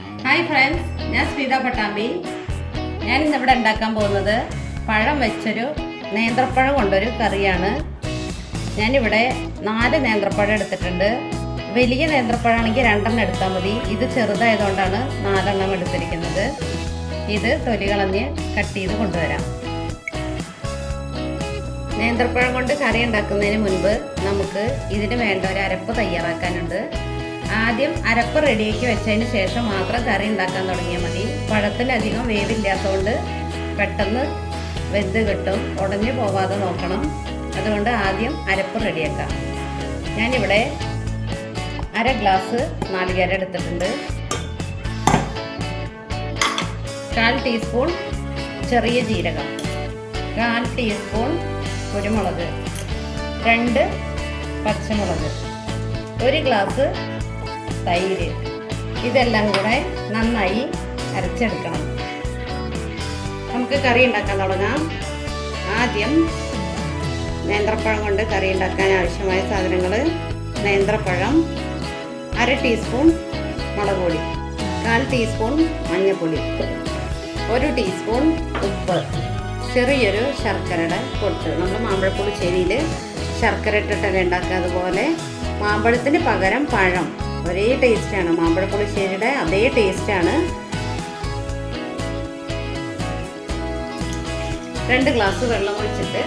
Hi friends, ഞാൻ സ്മിത പട്ടാമ്പി. ഞാനിന്നിവിടെ ഉണ്ടാക്കാൻ പോകുന്നത് പഴം വെച്ചൊരു നേന്ത്രപ്പഴം കൊണ്ടൊരു കറിയാണ്. ഞാനിവിടെ 4 നേന്ത്രപ്പഴം എടുത്തിട്ടുണ്ട്. വലിയ നേന്ത്രപ്പഴമാണെങ്കിൽ 2 എടുത്താൽ മതി. ഇത് ചെറുതായതുകൊണ്ടാണ് 4 എടുത്തിരിക്കുന്നത്. ഇത് തൊലി കളഞ്ഞ് കട്ട് ചെയ്ത് കൊണ്ടുവരാം. നേന്ത്രപ്പഴം കൊണ്ട് കറി ഉണ്ടാക്കുന്നതിന് മുൻപ് നമുക്ക് ഇതിന് വേണ്ട ഒരു അരപ്പ് തയ്യാറാക്കാനുണ്ട്. ആദ്യം അരപ്പ് റെഡിയാക്കി വെച്ചതിന് ശേഷം മാത്രം കറി ഉണ്ടാക്കാൻ തുടങ്ങിയാൽ മതി. പഴത്തിനധികം വേവില്ലാത്തതുകൊണ്ട് പെട്ടെന്ന് വെന്ത് കിട്ടും. ഉടഞ്ഞു പോവാതെ നോക്കണം. അതുകൊണ്ട് ആദ്യം അരപ്പ് റെഡിയാക്കാം. ഞാനിവിടെ 1/2 ഗ്ലാസ് നാളികേരം എടുത്തിട്ടുണ്ട്. 1/4 ടീസ്പൂൺ ചെറിയ ജീരകം, 1/4 ടീസ്പൂൺ കുരുമുളക്, 2 പച്ചമുളക്, 1 ഗ്ലാസ് തൈര്. ഇതെല്ലാം കൂടെ നന്നായി അരച്ചെടുക്കണം. നമുക്ക് കറി ഉണ്ടാക്കാൻ തുടങ്ങാം. ആദ്യം നേന്ത്രപ്പഴം കൊണ്ട് കറി ഉണ്ടാക്കാൻ ആവശ്യമായ സാധനങ്ങൾ: നേന്ത്രപ്പഴം, 1/2 ടീസ്പൂൺ മുളക് പൊടി, 1/4 ടീസ്പൂൺ മഞ്ഞൾപ്പൊടി, 1 ടീസ്പൂൺ ഉപ്പ്, ചെറിയൊരു ശർക്കരയുടെ പൊട്ട്. നമ്മൾ മാമ്പഴപ്പുളിശ്ശേരിയിൽ ശർക്കര ഇട്ടിട്ടൊക്കെ ഉണ്ടാക്കുക. അതുപോലെ മാമ്പഴത്തിന് പകരം പഴം, ഒരേ ടേസ്റ്റാണ്. മാമ്പഴപ്പുളിശ്ശേരിയുടെ അതേ ടേസ്റ്റാണ്. 2 ഗ്ലാസ് വെള്ളം ഒഴിച്ചിട്ട്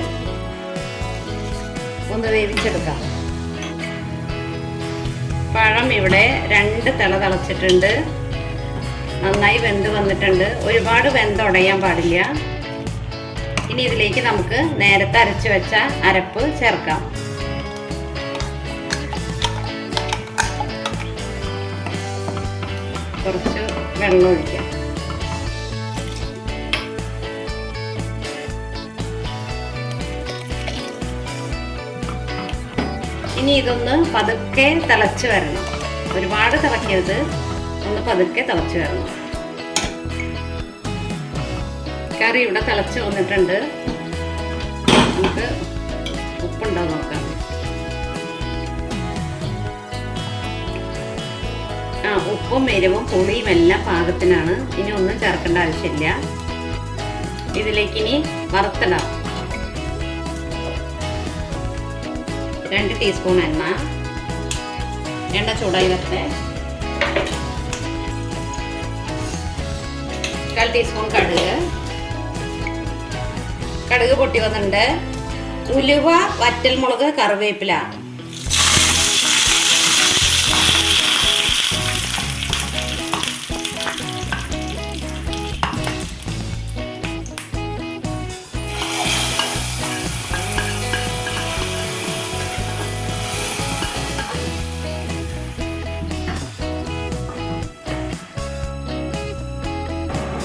ഒന്ന് വേവിച്ചെടുക്കാം. പഴം ഇവിടെ 2 തിള തിളച്ചിട്ടുണ്ട്. നന്നായി വെന്ത് വന്നിട്ടുണ്ട്. ഒരുപാട് വെന്തുടയാൻ പാടില്ല. ഇനി ഇതിലേക്ക് നമുക്ക് നേരത്തെ അരച്ചു വെച്ച അരപ്പ് ചേർക്കാം. കുറച്ച് വെള്ളം ഒഴിക്കാം. ഇനി ഇതൊന്ന് പതുക്കെ തിളച്ച് വരണം. ഒരുപാട് തിളക്കരുത്, ഒന്ന് പതുക്കെ തിളച്ച് വരണം. കറി ഇവിടെ തിളച്ച് വന്നിട്ടുണ്ട്. നമുക്ക് ഉപ്പുണ്ടോ നോക്കാം. ഉപ്പും എരിവും പുളിയും എല്ലാം പാകത്തിനാണ്. ഇനി ഒന്നും ചേർക്കേണ്ട ആവശ്യമില്ല. ഇതിലേക്ക് ഇനി വറുത്തിടാം. 2 ടീസ്പൂൺ എണ്ണ ചൂടായി വരട്ടെ. 1/4 ടീസ്പൂൺ കടുക് പൊട്ടി വന്നിട്ടുണ്ട്. ഉലുവ, വറ്റൽമുളക്, കറിവേപ്പില.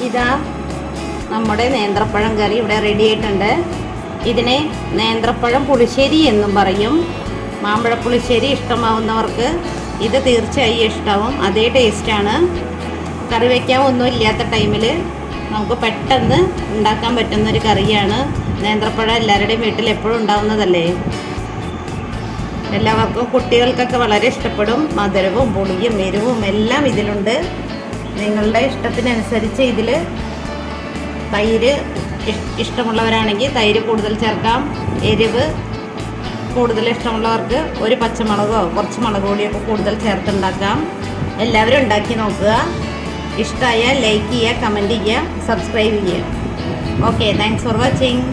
ഇതാ നമ്മുടെ നേന്ത്രപ്പഴം കറി ഇവിടെ റെഡി ആയിട്ടുണ്ട്. ഇതിനെ നേന്ത്രപ്പഴം പുളിശ്ശേരി എന്നും പറയും. മാമ്പഴപ്പുളിശ്ശേരി ഇഷ്ടമാവുന്നവർക്ക് ഇത് തീർച്ചയായും ഇഷ്ടമാവും. അതേ ടേസ്റ്റാണ്. കറി വയ്ക്കാൻ ഒന്നും ഇല്ലാത്ത ടൈമിൽ നമുക്ക് പെട്ടെന്ന് ഉണ്ടാക്കാൻ പറ്റുന്നൊരു കറിയാണ്. നേന്ത്രപ്പഴം എല്ലാവരുടെയും വീട്ടിൽ എപ്പോഴും ഉണ്ടാവുന്നതല്ലേ. എല്ലാവർക്കും, കുട്ടികൾക്കൊക്കെ വളരെ ഇഷ്ടപ്പെടും. മധുരവും പുളിയും എരിവും എല്ലാം ഇതിലുണ്ട്. നിങ്ങളുടെ ഇഷ്ടത്തിനനുസരിച്ച് ഇതിൽ തൈര് ഇഷ്ടമുള്ളവരാണെങ്കിൽ തൈര് കൂടുതൽ ചേർക്കാം. എരിവ് കൂടുതൽ ഇഷ്ടമുള്ളവർക്ക് 1 പച്ചമുളകോ കുറച്ച് മുളക് പൊടിയൊക്കെ കൂടുതൽ ചേർത്തുണ്ടാക്കാം. എല്ലാവരും ഉണ്ടാക്കി നോക്കുക. ഇഷ്ടമായാൽ ലൈക്ക് ചെയ്യുക, കമൻറ്റ് ചെയ്യുക, സബ്സ്ക്രൈബ് ചെയ്യുക. Okay, thanks for watching.